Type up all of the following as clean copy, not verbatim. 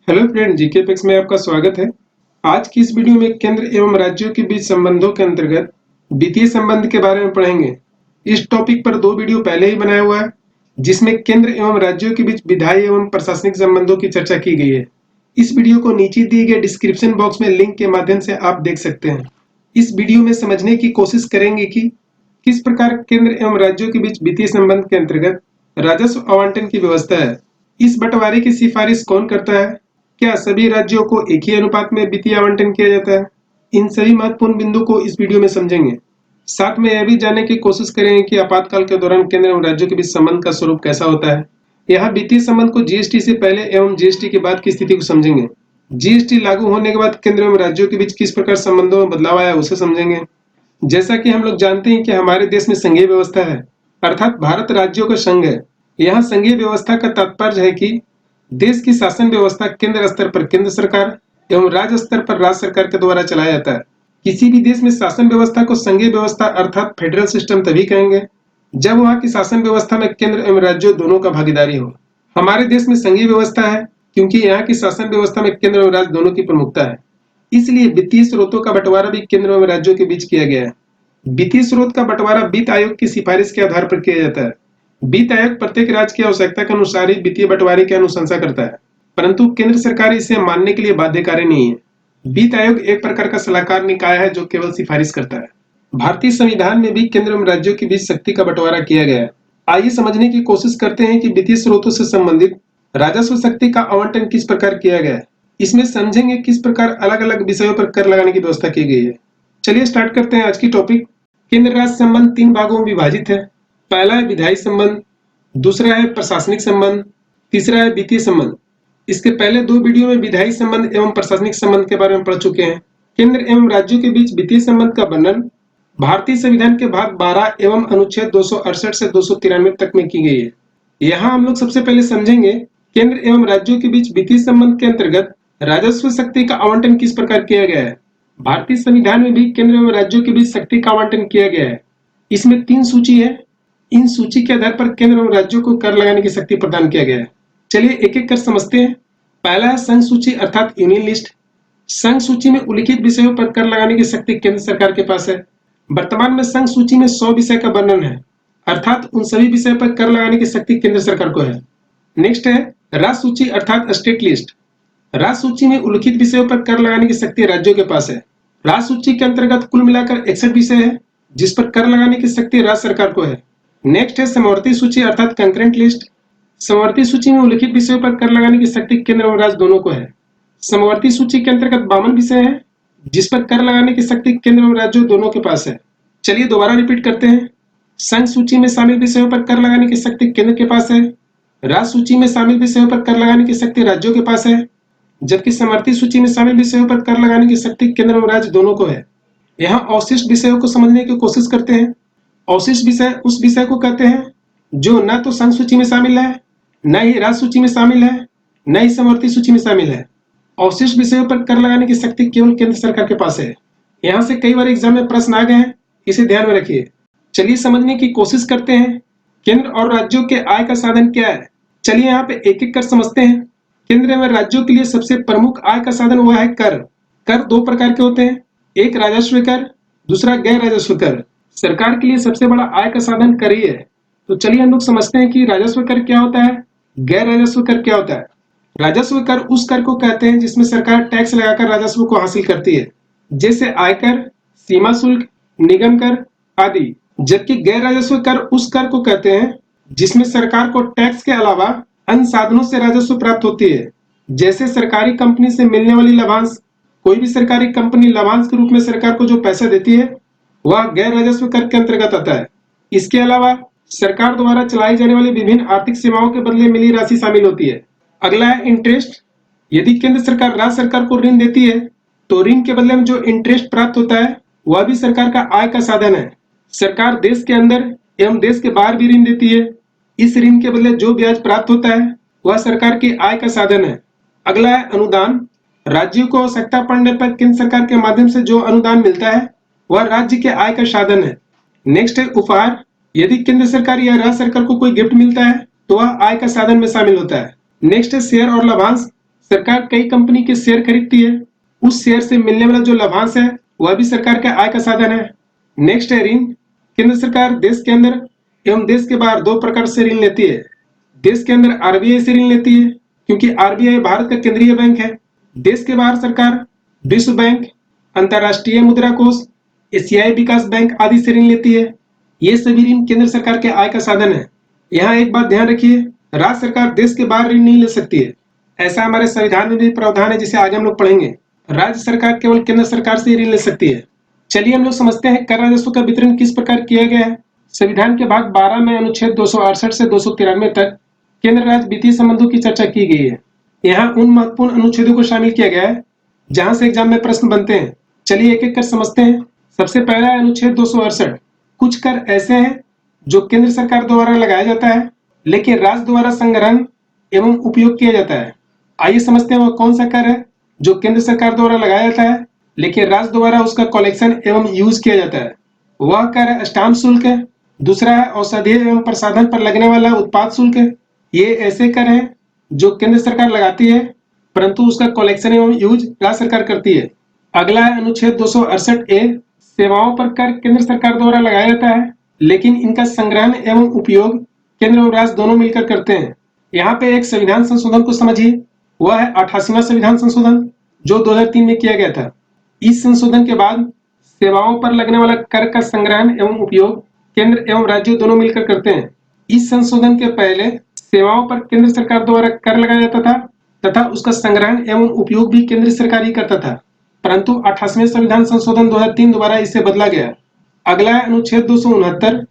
Hello friend, GK pics में आपका स्वागत है। आज की इस वीडियो में केंद्र एवं राज्यों के बीच संबंधों के अंतर्गत वित्तीय संबंध के बारे में पढ़ेंगे। इस टॉपिक पर 2 वीडियो पहले ही बनाया हुआ है, जिसमें केंद्र एवं राज्यों के बीच विधायी एवं प्रशासनिक संबंधों की चर्चा की गई है। इस वीडियो को नीचे दिए गए डिस्क्रिप्शन बॉक्स में लिंक के माध्यम से आप देख सकते हैं। इस वीडियो में समझने की कोशिश करेंगे कि किस प्रकार केंद्र एवं राज्यों के बीच वित्तीय संबंध के अंतर्गत राजस्व आवंटन की व्यवस्था है। इस बंटवारे की सिफारिश कौन करता है? क्या सभी राज्यों को एक ही अनुपात में वित्तीय आवंटन किया जाता है? इन सभी महत्वपूर्ण बिंदु को इस वीडियो में समझेंगे। साथ में यह भी जानने की कोशिश करेंगे कि आपातकाल के दौरान केंद्र एवं राज्यों के बीच संबंध का स्वरूप कैसा होता है। यहाँ वित्तीय संबंध को जीएसटी से पहले एवं जीएसटी के बाद की स्थिति को समझेंगे। जीएसटी लागू होने के बाद केंद्र एवं राज्यों के बीच किस प्रकार संबंधों में बदलाव आया उसे समझेंगे। जैसा कि हम लोग जानते हैं कि हमारे देश में संघीय व्यवस्था है, अर्थात भारत राज्यों का संघ है। यहाँ संघीय व्यवस्था का तात्पर्य है कि देश की शासन व्यवस्था केंद्र स्तर पर केंद्र सरकार एवं राज्य स्तर पर राज्य सरकार के द्वारा चलाया जाता है। किसी भी देश में शासन व्यवस्था को संघीय व्यवस्था अर्थात फेडरल सिस्टम तभी कहेंगे जब वहां की शासन व्यवस्था में केंद्र एवं राज्यों दोनों का भागीदारी हो। हमारे देश में संघीय व्यवस्था है क्योंकि यहाँ की शासन व्यवस्था में केंद्र एवं राज्य दोनों की प्रमुखता है। इसलिए वित्तीय स्रोतों का बंटवारा भी केंद्र एवं राज्यों के बीच किया गया है। वित्तीय स्रोत का बंटवारा वित्त आयोग की सिफारिश के आधार पर किया जाता है। वित्त आयोग प्रत्येक राज्य की आवश्यकता के अनुसार ही वित्तीय बंटवारे की अनुशंसा करता है, परंतु केंद्र सरकार इसे मानने के लिए बाध्यकारी नहीं है। वित्त आयोग एक प्रकार का सलाहकार निकाय है जो केवल सिफारिश करता है। भारतीय संविधान में भी केंद्र एवं राज्यों के बीच शक्ति का बंटवारा किया गया है। आइए समझने की कोशिश करते हैं कि वित्तीय स्रोतों से संबंधित राजस्व शक्ति का आवंटन किस प्रकार किया गया है। इसमें समझेंगे किस प्रकार अलग अलग विषयों पर कर लगाने की व्यवस्था की गई है। चलिए स्टार्ट करते हैं आज की टॉपिक। केंद्र राज्य संबंध 3 भागों में विभाजित है। पहला है विधायी संबंध, दूसरा है प्रशासनिक संबंध, तीसरा है वित्तीय संबंध। इसके पहले 2 वीडियो में विधायी संबंध एवं प्रशासनिक संबंध के बारे में पढ़ चुके हैं। केंद्र एवं राज्यों के बीच वित्तीय संबंध का वर्णन भारतीय संविधान के भाग 12 एवं अनुच्छेद 268 से 293 तक में की गई है। यहाँ हम लोग सबसे पहले समझेंगे केंद्र एवं राज्यों के बीच वित्तीय संबंध के अंतर्गत राजस्व शक्ति का आवंटन किस प्रकार किया गया है। भारतीय संविधान में भी केंद्र एवं राज्यों के बीच शक्ति का आवंटन किया गया है। इसमें 3 सूची है। इन सूची के आधार पर केंद्र एवं राज्यों को कर लगाने की शक्ति प्रदान किया गया है। चलिए एक एक कर समझते हैं। पहला है संघ सूची अर्थात यूनियन लिस्ट। संघ सूची में उल्लिखित विषयों पर कर लगाने की शक्ति केंद्र सरकार के पास है। वर्तमान में संघ सूची में 100 विषय का वर्णन है, अर्थात उन सभी विषयों पर कर लगाने की शक्ति केंद्र सरकार को है। नेक्स्ट है राज्य सूची अर्थात स्टेट लिस्ट। राज्य सूची में उल्लिखित विषयों पर कर लगाने की शक्ति राज्यों के पास है। राज्य सूची के अंतर्गत कुल मिलाकर 61 विषय है जिस पर कर लगाने की शक्ति राज्य सरकार को है। नेक्स्ट है समवर्ती सूची अर्थात कंकरेंट लिस्ट। समवर्ती सूची में उल्लिखित विषयों पर कर लगाने की शक्ति केंद्र और राज्य दोनों को है। समवर्ती सूची के अंतर्गत 52 विषय है जिस पर कर लगाने की शक्ति केंद्र और राज्यों दोनों के पास है। चलिए दोबारा रिपीट करते हैं। संघ सूची में शामिल विषयों पर कर लगाने की शक्ति केंद्र के पास है। राज्य सूची में शामिल विषयों पर कर लगाने की शक्ति राज्यों के पास है, जबकि समवर्ती सूची में शामिल विषयों पर कर लगाने की शक्ति केंद्र और राज्य दोनों को है। यहाँ अवशिष्ट विषयों को समझने की कोशिश करते हैं। अवशिष्ट विषय उस विषय को कहते हैं जो न तो संघ सूची में शामिल है, न ही राज्य सूची में शामिल है, न ही समवर्ती सूची में शामिल है। अवशिष्ट विषयों पर कर लगाने की शक्ति केवल केंद्र सरकार के पास है। यहाँ से कई बार एग्जाम में प्रश्न आ गए हैं, इसे ध्यान में रखिए। चलिए समझने की कोशिश करते हैं केंद्र और राज्यों के आय का साधन क्या है। चलिए यहाँ पे एक एक कर समझते हैं। केंद्र एवं राज्यों के लिए सबसे प्रमुख आय का साधन हुआ है कर। कर 2 प्रकार के होते हैं, एक राजस्व कर, दूसरा गैर राजस्व कर। सरकार के लिए सबसे बड़ा आय का साधन कर ही है। तो चलिए हम लोग समझते हैं कि राजस्व कर क्या होता है, गैर राजस्व कर क्या होता है। राजस्व कर उस कर को कहते हैं जिसमें सरकार टैक्स लगाकर राजस्व को हासिल करती है, जैसे आयकर, सीमा शुल्क, निगम कर आदि। जबकि गैर राजस्व कर उस कर को कहते हैं जिसमें सरकार को टैक्स के अलावा अन्य साधनों से राजस्व प्राप्त होती है, जैसे सरकारी कंपनी से मिलने वाली लाभांश। कोई भी सरकारी कंपनी लाभांश के रूप में सरकार को जो पैसा देती है वह गैर राजस्व कर के अंतर्गत आता है। इसके अलावा सरकार द्वारा चलाई जाने वाली विभिन्न आर्थिक सेवाओं के बदले मिली राशि शामिल होती है। अगला है इंटरेस्ट। यदि केंद्र सरकार राज्य सरकार को ऋण देती है तो ऋण के बदले में जो इंटरेस्ट प्राप्त होता है वह भी सरकार का आय का साधन है। सरकार देश के अंदर एवं देश के बाहर भी ऋण देती है। इस ऋण के बदले जो ब्याज प्राप्त होता है वह सरकार की आय का साधन है। अगला है अनुदान। राज्यों को आवश्यकता पड़ने पर केंद्र सरकार के माध्यम से जो अनुदान मिलता है वह राज्य के आय का साधन है। नेक्स्ट है उपहार। यदि केंद्र सरकार या राज्य सरकार को कोई गिफ्ट मिलता है तो वह आय का साधन में शामिल होता है। नेक्स्ट है शेयर और लाभांश। सरकार कई कंपनी के शेयर खरीदती है, उस शेयर से मिलने वाला जो लाभांश है वह भी सरकार का आय का साधन है। नेक्स्ट है ऋण। केंद्र सरकार देश के अंदर एवं देश के बाहर दो प्रकार से ऋण लेती है। देश के अंदर आरबीआई से ऋण लेती है, क्योंकि आरबीआई भारत का केंद्रीय बैंक है। देश के बाहर सरकार विश्व बैंक, अंतर्राष्ट्रीय मुद्रा कोष, एशियाई विकास बैंक आदि से ऋण लेती है। ये सभी ऋण केंद्र सरकार के आय का साधन है। यहाँ एक बात ध्यान रखिए, राज्य सरकार देश के बाहर ऋण नहीं ले सकती है। ऐसा हमारे संविधान में भी प्रावधान है, जिसे आगे हम लोग पढ़ेंगे। राज्य सरकार केवल केंद्र सरकार से ही ऋण ले सकती है। चलिए हम लोग समझते हैं कर राजस्व का वितरण किस प्रकार किया गया है। संविधान के भाग 12 में अनुच्छेद 268 से 293 तक केंद्र राज्य वित्तीय संबंधों की चर्चा की गई है। यहाँ उन महत्वपूर्ण अनुच्छेदों को शामिल किया गया है जहां से एग्जाम में प्रश्न बनते हैं। चलिए एक एक कर समझते हैं। सबसे पहला है अनुच्छेद 268। कुछ कर ऐसे हैं जो केंद्र सरकार द्वारा लगाया जाता है, लेकिन राज्य द्वारा संग्रहण एवं उपयोग किया जाता है। आइए समझते हैं वह कौन सा कर है जो केंद्र सरकार द्वारा लगाया जाता है, लेकिन राज्य द्वारा उसका कलेक्शन एवं यूज किया जाता है। वह कर है स्टाम्प शुल्क है। दूसरा है औषधि एवं प्रसाधन पर लगने वाला उत्पाद शुल्क है। ये ऐसे कर हैं जो केंद्र सरकार लगाती है, परंतु उसका कलेक्शन एवं यूज राज्य सरकार करती है। अगला है अनुच्छेद 268A। सेवाओं पर कर केंद्र सरकार द्वारा लगाया जाता है, लेकिन इनका संग्रहण एवं उपयोग केंद्र और राज्य दोनों मिलकर करते हैं। यहाँ पे एक संविधान संशोधन को समझिए, वह है 88वां संविधान संशोधन, जो 2003 में किया गया था। इस संशोधन के बाद सेवाओं पर लगने वाला कर का संग्रहण एवं उपयोग केंद्र एवं राज्य दोनों मिलकर करते हैं। इस संशोधन के पहले सेवाओं पर केंद्र सरकार द्वारा कर लगाया जाता था तथा उसका संग्रहण एवं उपयोग भी केंद्र सरकार ही करता था, परंतु 88वें संविधान संशोधन 2003 द्वारा इसे बदला गया। अगला है अनुच्छेद 269।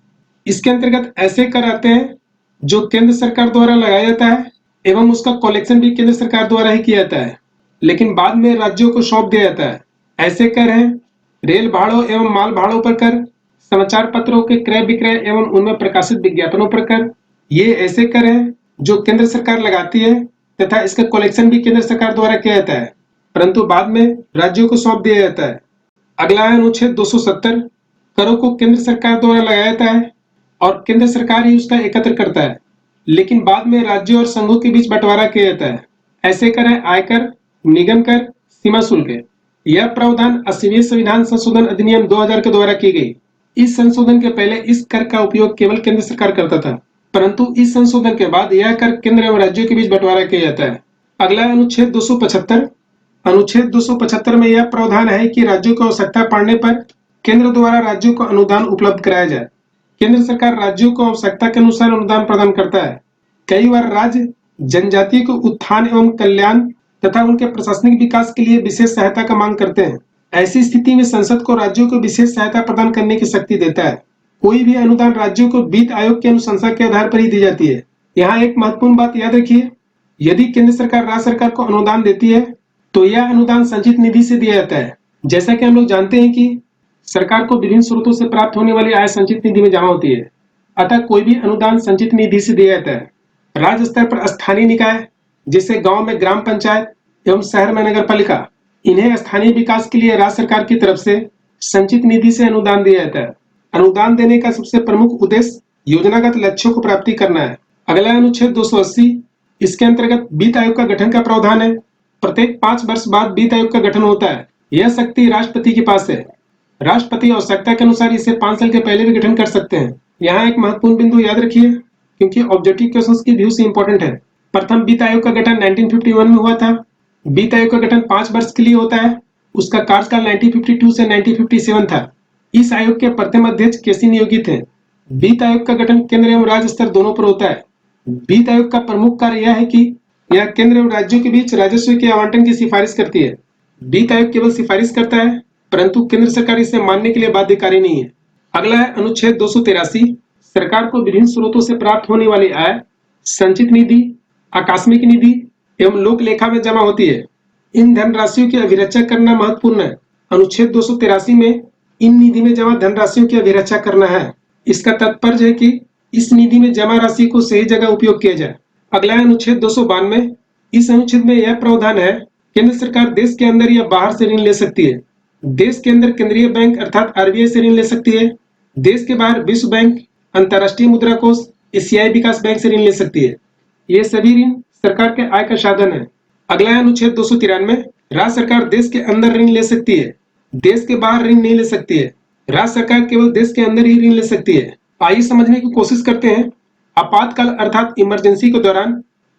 इसके अंतर्गत ऐसे कर आते हैं जो केंद्र सरकार द्वारा लगाया जाता है एवं उसका कलेक्शन भी केंद्र सरकार द्वारा ही किया जाता है, लेकिन बाद में राज्यों को सौंप दिया जाता है। ऐसे कर हैं रेल भाड़ों एवं माल भाड़ों पर कर, समाचार पत्रों के क्रय विक्रय एवं उनमें प्रकाशित विज्ञापनों पर कर। ये ऐसे कर हैं जो केंद्र सरकार लगाती है तथा इसका कलेक्शन भी केंद्र सरकार द्वारा किया जाता है, परंतु बाद में राज्यों को सौंप दिया जाता है। अगला है अनुच्छेद 270। करों को केंद्र सरकार द्वारा लगाया जाता है और केंद्र सरकार ही उसका एकत्र करता है, लेकिन बाद में राज्यों और संघों के बीच बंटवारा किया जाता है। ऐसे कर है आयकर, निगम कर, सीमा शुल्क। यह प्रावधान 80वें संविधान संशोधन अधिनियम 2000 के द्वारा की गई। इस संशोधन के पहले इस कर का उपयोग केवल केंद्र सरकार करता था, परंतु इस संशोधन के बाद यह कर केंद्र एवं राज्यों के बीच बंटवारा किया जाता है। अगला है अनुच्छेद 275। अनुच्छेद 275 में यह प्रावधान है कि राज्यों को आवश्यकता पड़ने पर केंद्र द्वारा राज्यों को अनुदान उपलब्ध कराया जाए। केंद्र सरकार राज्यों को आवश्यकता के अनुसार अनुदान प्रदान करता है। कई बार राज्य जनजाति को उत्थान एवं कल्याण तथा उनके प्रशासनिक विकास के लिए विशेष सहायता का मांग करते हैं। ऐसी स्थिति में संसद को राज्यों को विशेष सहायता प्रदान करने की शक्ति देता है। कोई भी अनुदान राज्यों को वित्त आयोग की अनुशंसा के आधार पर ही दी जाती है। यहाँ एक महत्वपूर्ण बात याद रखिए, यदि केंद्र सरकार राज्य सरकार को अनुदान देती है तो यह अनुदान संचित निधि से दिया जाता है। जैसा कि हम लोग जानते हैं कि सरकार को विभिन्न स्रोतों से प्राप्त होने वाली आय संचित निधि में जमा होती है, अतः कोई भी अनुदान संचित निधि से दिया जाता है। राज्य स्तर पर स्थानीय निकाय, जैसे गांव में ग्राम पंचायत एवं शहर में नगर पालिका, इन्हें स्थानीय विकास के लिए राज्य सरकार की तरफ से संचित निधि से अनुदान दिया जाता है। अनुदान देने का सबसे प्रमुख उद्देश्य योजनागत लक्ष्यों को प्राप्ति करना है। अगला अनुच्छेद 280। इसके अंतर्गत वित्त आयोग का गठन का प्रावधान है। प्रत्येक 5 वर्ष बाद वित्त आयोग का गठन होता है। यह शक्ति राष्ट्रपति के पास है। राष्ट्रपति आवश्यकता के अनुसार इसे 5 साल के पहले भी गठन कर सकते हैं। यहाँ एक महत्वपूर्ण बिंदु याद रखिए, क्योंकि ऑब्जेक्टिव क्वेश्चंस की व्यू से इंपॉर्टेंट है। प्रथम वित्त आयोग का गठन 1951 में हुआ था। वित्त आयोग का गठन 5 वर्ष के लिए होता है। उसका कार्यकाल 1952 से 1957 था। इस आयोग के प्रथम अध्यक्ष केसी नियोगित हैं। वित्त आयोग का गठन केंद्र एवं राज्य स्तर दोनों पर होता है। वित्त आयोग का प्रमुख कार्य यह है कि यह केंद्र एवं राज्यों के बीच राजस्व के आवंटन की सिफारिश करती है। वित्त आयोग केवल सिफारिश करता है, परंतु केंद्र सरकार इसे मानने के लिए बाध्यकारी नहीं है। अगला है अनुच्छेद 283। सरकार को विभिन्न स्रोतों से प्राप्त होने वाली आय संचित निधि, आकस्मिक निधि एवं लोक लेखा में जमा होती है। इन धनराशियों की अभिरक्षा करना महत्वपूर्ण है। अनुच्छेद 283 में इन निधि में जमा धनराशियों की अभिरक्षा करना है। इसका तात्पर्य है कि इस निधि में जमा राशि को सही जगह उपयोग किया जाए। अगला है अनुच्छेद 292। इस अनुच्छेद में यह प्रावधान है, केंद्र सरकार देश के अंदर या बाहर से ऋण ले सकती है। देश के अंदर केंद्रीय बैंक अर्थात आरबीआई से ऋण ले सकती है। देश के बाहर विश्व बैंक, अंतर्राष्ट्रीय मुद्रा कोष, एशियाई विकास बैंक से ऋण ले सकती है। ये सभी ऋण सरकार के आय का साधन है। अगला है अनुच्छेद 293। राज्य सरकार देश के अंदर ऋण ले सकती है, देश के बाहर ऋण नहीं ले सकती है। राज्य सरकार केवल देश के अंदर ही ऋण ले सकती है। आइए समझने की कोशिश करते हैं आपातकाल अर्थात इमरजेंसी के दौरान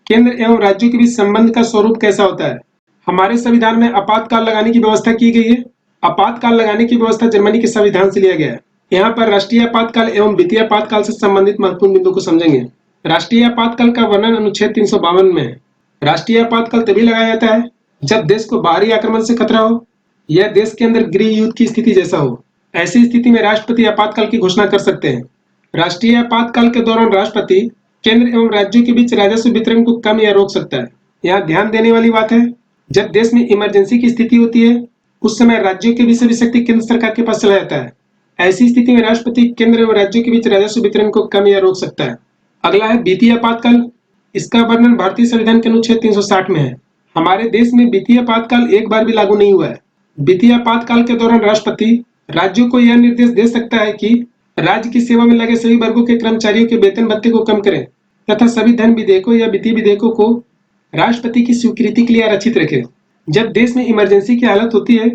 केंद्र एवं राज्यों के बीच संबंध का स्वरूप कैसा होता है। हमारे संविधान में आपातकाल लगाने की व्यवस्था की गई है। आपातकाल लगाने की व्यवस्था जर्मनी के संविधान से लिया गया है। यहाँ पर राष्ट्रीय आपातकाल एवं वित्तीय आपातकाल से संबंधित महत्वपूर्ण बिंदु को समझेंगे। राष्ट्रीय आपातकाल का वर्णन अनुच्छेद 352 में है। राष्ट्रीय आपातकाल तभी लगाया जाता है जब देश को बाहरी आक्रमण से खतरा हो या देश के अंदर गृह युद्ध की स्थिति जैसा हो। ऐसी स्थिति में राष्ट्रपति आपातकाल की घोषणा कर सकते हैं। राष्ट्रीय आपातकाल के दौरान राष्ट्रपति केंद्र एवं राज्यों के बीच राजस्व वितरण को कम या रोक सकता है। यहाँ ध्यान देने वाली बात है, जब देश में इमरजेंसी की स्थिति होती है उस समय राज्यों के बीच सभी शक्ति केंद्र सरकार के पास चला जाता है। ऐसी स्थिति में राष्ट्रपति केंद्र एवं राज्यों के बीच राजस्व वितरण को कम या रोक सकता है। अगला है वित्तीय आपातकाल। इसका वर्णन भारतीय संविधान के अनुच्छेद 360 में है। हमारे देश में वित्तीय आपातकाल एक बार भी लागू नहीं हुआ है। वित्तीय आपातकाल के दौरान राष्ट्रपति राज्यों को यह निर्देश दे सकता है कि राज्य की सेवा में लगे सभी वर्गों के कर्मचारियों के वेतन भत्ते को कम करें तथा सभी धन विधेयकों या वित्तीय विधेयकों को राष्ट्रपति की स्वीकृति के लिए आरक्षित रखें। जब देश में इमरजेंसी की हालत होती है,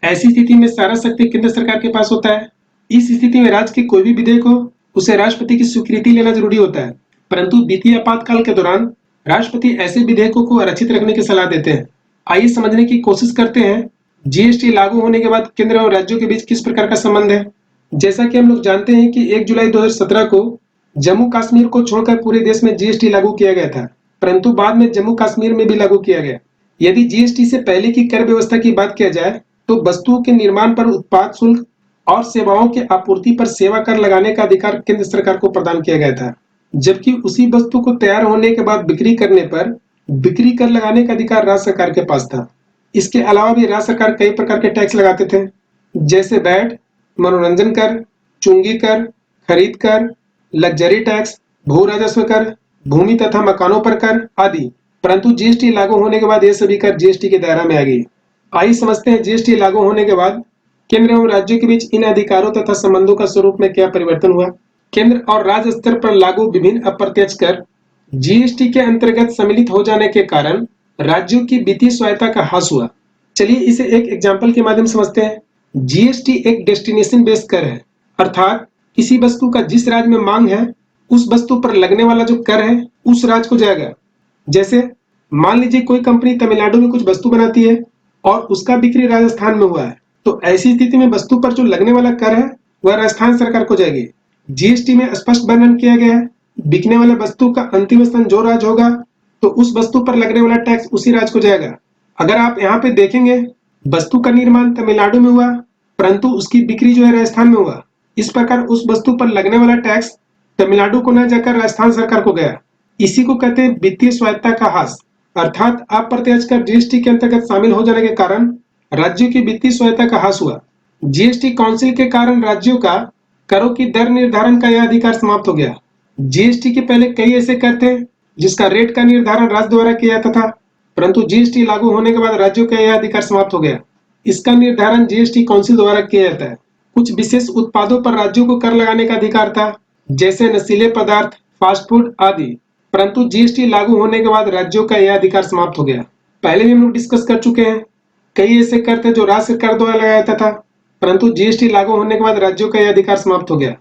ऐसी स्थिति में सारा शक्ति केंद्र सरकार के पास होता है। इस स्थिति में राज्य के कोई भी विधेयक हो उसे राष्ट्रपति की स्वीकृति लेना जरूरी होता है। परंतु वित्तीय आपातकाल के दौरान राष्ट्रपति ऐसे विधेयकों को आरक्षित रखने की सलाह देते हैं। आइए समझने की कोशिश करते हैं जीएसटी लागू होने के बाद केंद्र और राज्यों के बीच किस प्रकार का संबंध है। जैसा कि हम लोग जानते हैं कि 1 जुलाई 2017 को जम्मू कश्मीर को छोड़कर पूरे देश में जीएसटी लागू किया गया था, परंतु बाद में जम्मू कश्मीर में भी लागू किया गया। यदि जीएसटी से पहले की कर व्यवस्था की बात किया जाए तो वस्तुओं के निर्माण पर उत्पाद शुल्क और सेवाओं के आपूर्ति पर सेवा कर लगाने का अधिकार केंद्र सरकार को प्रदान किया गया था, जबकि उसी वस्तु को तैयार होने के बाद बिक्री करने पर बिक्री कर लगाने का अधिकार राज्य सरकार के पास था। इसके अलावा भी राज्य सरकार कई प्रकार के टैक्स लगाते थे, जैसे वैट, मनोरंजन कर, चुंगी कर, खरीद कर, लग्जरी टैक्स, भू राजस्व कर, भूमि तथा मकानों पर कर आदि। परंतु जीएसटी लागू होने के बाद ये सभी कर जीएसटी के दायरा में आ गई। आइए समझते हैं जीएसटी लागू होने के बाद केंद्र एवं राज्यों के बीच इन अधिकारों तथा संबंधों का स्वरूप में क्या परिवर्तन हुआ। केंद्र और राज्य स्तर पर लागू विभिन्न अप्रत्यक्ष कर जीएसटी के अंतर्गत सम्मिलित हो जाने के कारण राज्यों की वित्तीय स्वायत्ता का ह्रास हुआ। चलिए इसे एक एग्जाम्पल के माध्यम से समझते हैं। जीएसटी एक डेस्टिनेशन बेस्ड कर है, अर्थात किसी वस्तु का जिस राज्य में मांग है उस वस्तु पर लगने वाला जो कर है उस राज्य को जाएगा। जैसे मान लीजिए कोई कंपनी तमिलनाडु में कुछ वस्तु बनाती है और उसका बिक्री राजस्थान में हुआ है, तो ऐसी स्थिति में वस्तु पर जो लगने वाला कर है वह राजस्थान सरकार को जाएगी। जीएसटी में स्पष्ट वर्णन किया गया है, बिकने वाले वस्तु का अंतिम स्थान जो राज्य होगा तो उस वस्तु पर लगने वाला टैक्स उसी राज्य को जाएगा। अगर आप यहाँ पे देखेंगे, वस्तु का निर्माण तमिलनाडु में हुआ परंतु उसकी बिक्री जो है राजस्थान में हुआ, इस प्रकार उस वस्तु पर लगने वाला टैक्स तमिलनाडु को न जाकर राजस्थान सरकार को गया। इसी को कहते हैं वित्तीय स्वायत्ता का ह्रास, अर्थात अप्रत्यक्ष कर जीएसटी के अंतर्गत शामिल हो जाने के कारण राज्यों की वित्तीय स्वायत्ता का ह्रास हुआ। जीएसटी काउंसिल के कारण राज्यों का करों की दर निर्धारण का यह अधिकार समाप्त हो गया। जीएसटी के पहले कई ऐसे कर थे जिसका रेट का निर्धारण राज्य द्वारा किया जाता था, परंतु जीएसटी लागू होने के बाद राज्यों का यह अधिकार समाप्त हो गया। इसका निर्धारण जीएसटी काउंसिल द्वारा किया जाता है। कुछ विशेष उत्पादों पर राज्यों को कर लगाने का अधिकार था, जैसे नशीले पदार्थ, फास्ट फूड आदि, परंतु जीएसटी लागू होने के बाद राज्यों का यह अधिकार समाप्त हो गया। पहले भी हम लोग डिस्कस कर चुके हैं, कई ऐसे कर थे जो राज्य सरकार द्वारा लगाया जाता था, परंतु जीएसटी लागू होने के बाद राज्यों का यह अधिकार समाप्त हो गया।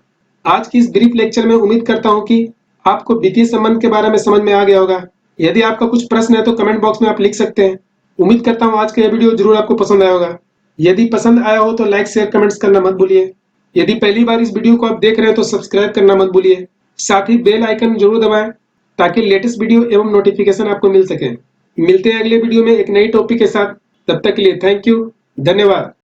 आज की इस ब्रीफ लेक्चर में उम्मीद करता हूं कि आपको वित्तीय संबंध के बारे में समझ में आ गया होगा। यदि आपका कुछ प्रश्न है तो कमेंट बॉक्स में आप लिख सकते हैं। उम्मीद करता हूं आज का यह वीडियो जरूर आपको पसंद आया होगा। यदि पसंद आया हो तो लाइक, शेयर, कमेंट्स करना मत भूलिए। यदि पहली बार इस वीडियो को आप देख रहे हैं तो सब्सक्राइब करना मत भूलिए। साथ ही बेल आइकन जरूर दबाएं ताकि लेटेस्ट वीडियो एवं नोटिफिकेशन आपको मिल सके। मिलते हैं अगले वीडियो में एक नई टॉपिक के साथ। तब तक के लिए थैंक यू, धन्यवाद।